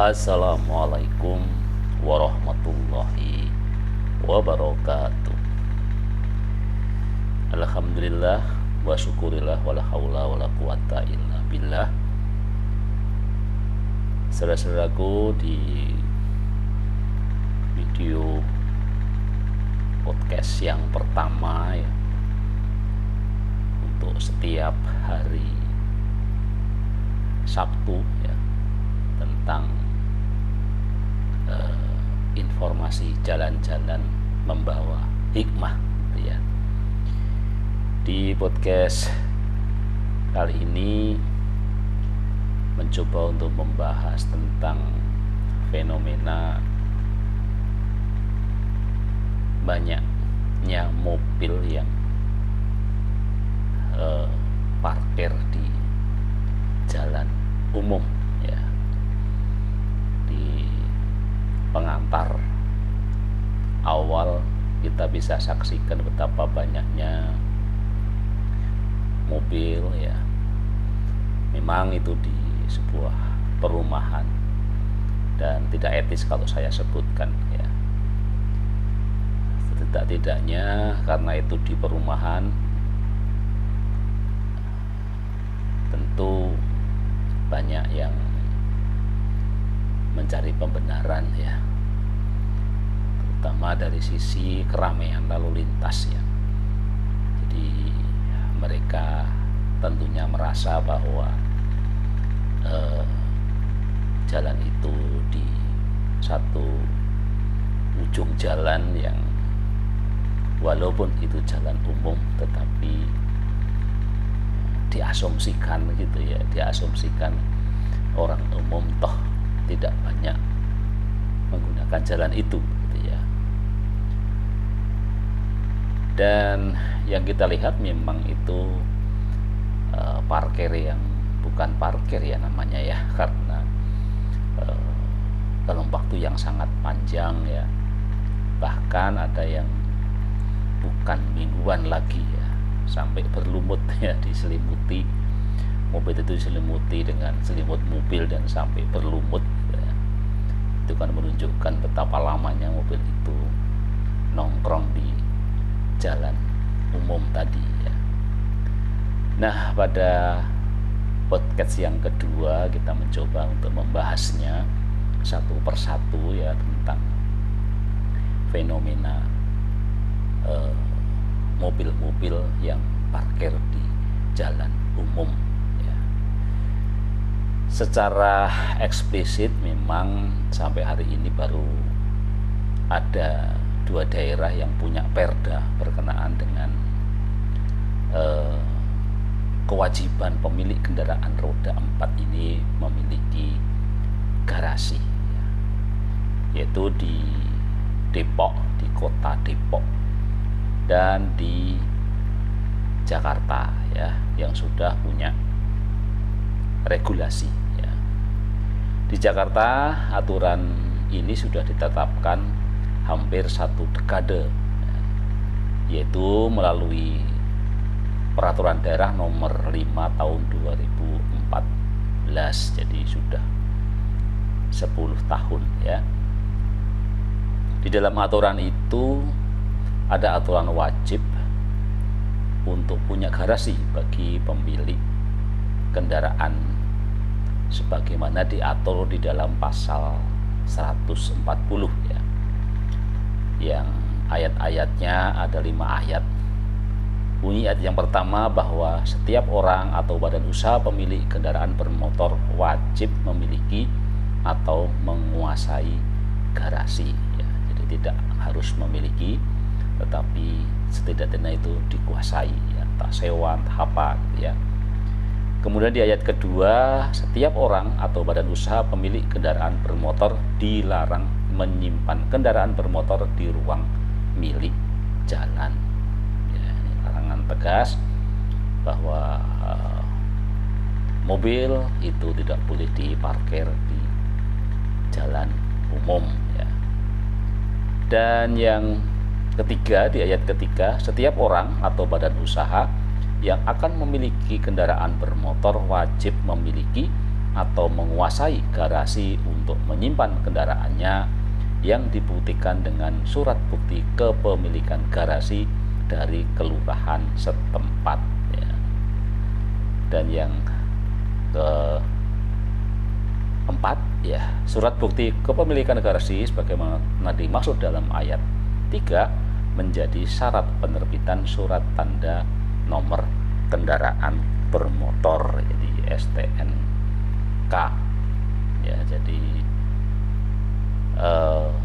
Assalamualaikum warahmatullahi wabarakatuh. Alhamdulillah wa syukurillah wala haula wala quwata illa billah. Saudara-saudaraku, di video podcast yang pertama ya, untuk setiap hari Sabtu ya, tentang informasi jalan-jalan membawa hikmah ya. Di podcast kali ini mencoba untuk membahas tentang fenomena banyaknya mobil yang parkir di jalan umum ya. Di pengantar awal kita bisa saksikan betapa banyaknya mobil ya. Memang itu di sebuah perumahan dan tidak etis kalau saya sebutkan ya. Setidak-tidaknya karena itu di perumahan, tentu banyak yang mencari pembenaran ya, terutama dari sisi keramaian lalu lintas ya. Jadi mereka tentunya merasa bahwa jalan itu di satu ujung jalan yang walaupun itu jalan umum tetapi diasumsikan gitu ya, diasumsikan orang umum toh tidak banyak menggunakan jalan itu gitu ya. Dan yang kita lihat memang itu parkir yang bukan parkir ya namanya ya, karena dalam waktu yang sangat panjang ya, bahkan ada yang bukan mingguan lagi ya, sampai berlumut ya, diselimuti mobil itu, diselimuti dengan selimut mobil dan sampai berlumut ya. Itu kan menunjukkan betapa lamanya mobil itu nongkrong di jalan umum tadi ya. Nah, pada podcast yang kedua kita mencoba untuk membahasnya satu persatu ya, tentang fenomena mobil-mobil yang parkir di jalan umum ya. Secara eksplisit memang sampai hari ini baru ada 2 daerah yang punya perda berkenaan dengan kewajiban pemilik kendaraan roda 4 ini memiliki garasi ya, yaitu di Depok, di kota Depok, dan di Jakarta ya, yang sudah punya regulasi ya. Di Jakarta aturan ini sudah ditetapkan hampir 1 dekade ya, yaitu melalui peraturan daerah nomor 5 tahun 2014. Jadi sudah 10 tahun ya. Di dalam aturan itu ada aturan wajib untuk punya garasi bagi pemilik kendaraan sebagaimana diatur di dalam pasal 140 ya, yang ayat-ayatnya ada 5 ayat. Bunyi ayat yang pertama bahwa setiap orang atau badan usaha pemilik kendaraan bermotor wajib memiliki atau menguasai garasi ya. Jadi tidak harus memiliki, tetapi setidaknya itu dikuasai ya, tak sewa entah apa gitu ya. Kemudian di ayat kedua, setiap orang atau badan usaha pemilik kendaraan bermotor dilarang menyimpan kendaraan bermotor di ruang milik jalan ya. Ini larangan tegas bahwa mobil itu tidak boleh diparkir di jalan umum ya. Dan yang ketiga, di ayat ketiga, setiap orang atau badan usaha yang akan memiliki kendaraan bermotor wajib memiliki atau menguasai garasi untuk menyimpan kendaraannya yang dibuktikan dengan surat bukti kepemilikan garasi dari kelurahan setempat ya. Dan yang keempat ya, surat bukti kepemilikan garasi sebagaimana dimaksud dalam ayat 3 menjadi syarat penerbitan surat tanda nomor kendaraan bermotor, jadi STNK ya. Jadi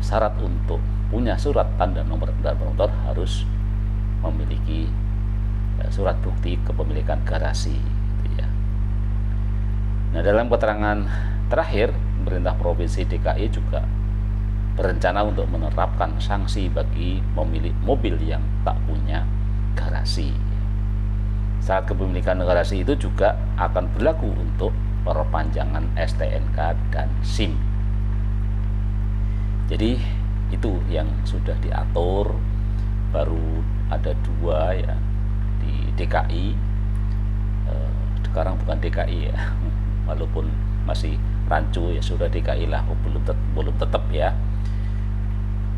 syarat untuk punya surat tanda nomor kendaraan bermotor harus memiliki surat bukti kepemilikan garasi gitu ya. Nah, dalam keterangan terakhir, pemerintah Provinsi DKI juga berencana untuk menerapkan sanksi bagi pemilik mobil yang tak punya garasi. Saat kepemilikan garasi itu juga akan berlaku untuk perpanjangan STNK dan SIM. Jadi itu yang sudah diatur, baru ada 2 ya di DKI. Sekarang bukan DKI ya, walaupun masih rancu ya, sudah DKI lah, belum tetap ya.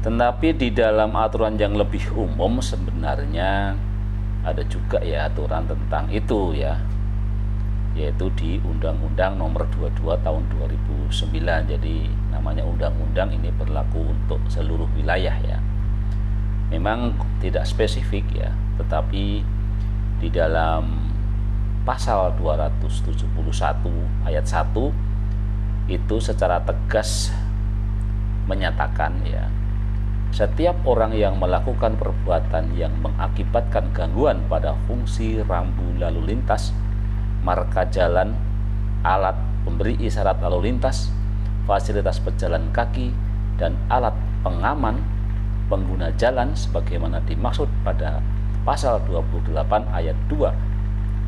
Tetapi di dalam aturan yang lebih umum sebenarnya ada juga ya aturan tentang itu ya, yaitu di Undang-Undang Nomor 22 Tahun 2009. Jadi namanya undang-undang ini berlaku untuk seluruh wilayah ya. Memang tidak spesifik ya, tetapi di dalam pasal 271 ayat 1 itu secara tegas menyatakan ya, setiap orang yang melakukan perbuatan yang mengakibatkan gangguan pada fungsi rambu lalu lintas, marka jalan, alat pemberi isyarat lalu lintas, fasilitas pejalan kaki, dan alat pengaman pengguna jalan sebagaimana dimaksud pada pasal 28 ayat 2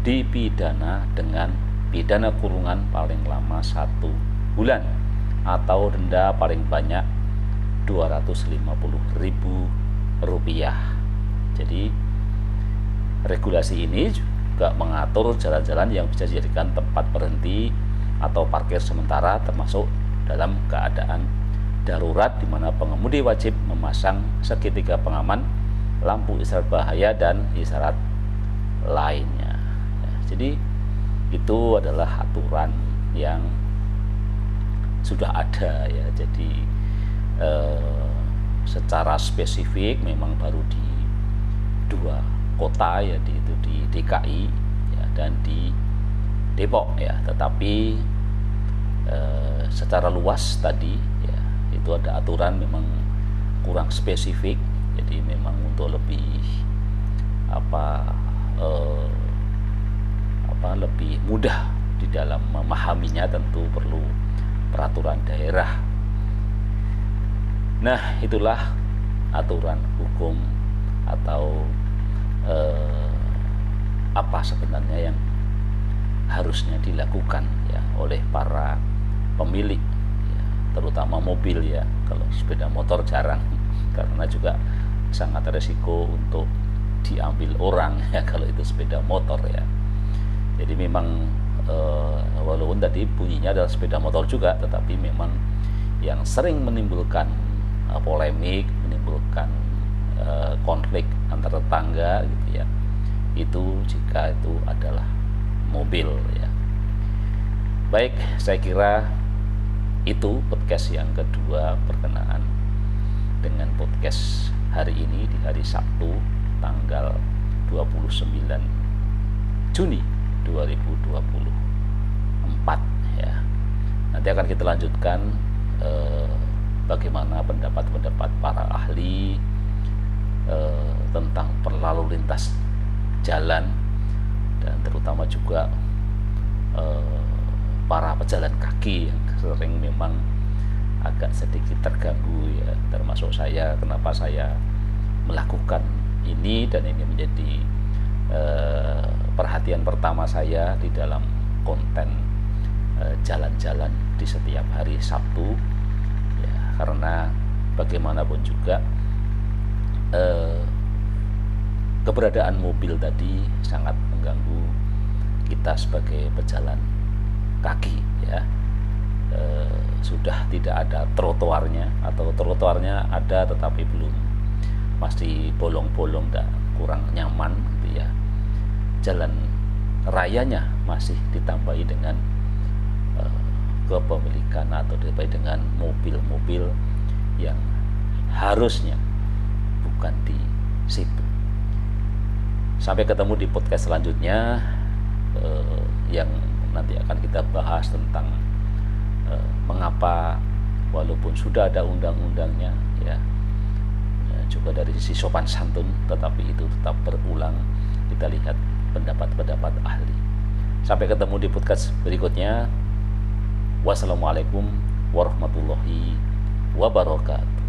dipidana dengan pidana kurungan paling lama 1 bulan atau denda paling banyak Rp250.000. Jadi regulasi ini juga mengatur jalan-jalan yang bisa dijadikan tempat berhenti atau parkir sementara, termasuk dalam keadaan darurat di mana pengemudi wajib memasang segitiga pengaman, lampu isyarat bahaya, dan isyarat lainnya. Jadi itu adalah aturan yang sudah ada ya. Jadi secara spesifik memang baru di 2 kota ya, di DKI ya, dan di Depok ya. Tetapi secara luas tadi ya, itu ada aturan memang kurang spesifik. Jadi memang untuk lebih lebih mudah di dalam memahaminya tentu perlu peraturan daerah. Nah, itulah aturan hukum atau apa sebenarnya yang harusnya dilakukan ya oleh para pemilik ya, terutama mobil ya. Kalau sepeda motor jarang karena juga sangat resiko untuk diambil orang ya kalau itu sepeda motor ya. Jadi memang walaupun tadi bunyinya adalah sepeda motor juga, tetapi memang yang sering menimbulkan polemik, menimbulkan konflik antar tetangga gitu ya, itu jika itu adalah mobil ya. Baik, saya kira itu podcast yang kedua berkenaan dengan podcast hari ini di hari Sabtu tanggal 29 Juni 2024 ya. Nanti akan kita lanjutkan bagaimana pendapat-pendapat para ahli tentang berlalu lintas jalan, dan terutama juga para pejalan kaki yang sering memang agak sedikit terganggu ya, termasuk saya. Kenapa saya melakukan ini, dan ini menjadi perhatian pertama saya di dalam konten jalan-jalan di setiap hari Sabtu ya, karena bagaimanapun juga keberadaan mobil tadi sangat mengganggu kita sebagai pejalan kaki ya. sudah tidak ada trotoarnya, atau trotoarnya ada tetapi belum, masih bolong-bolong dan kurang nyaman gitu ya. Jalan rayanya masih ditambahi dengan kepemilikan atau ditambahi dengan mobil-mobil yang harusnya bukan di situ. Sampai ketemu di podcast selanjutnya yang nanti akan kita bahas tentang mengapa walaupun sudah ada undang-undangnya ya, juga dari sisi sopan santun, tetapi itu tetap berulang. Kita lihat pendapat-pendapat ahli. Sampai ketemu di podcast berikutnya. Wassalamualaikum warahmatullahi wabarakatuh.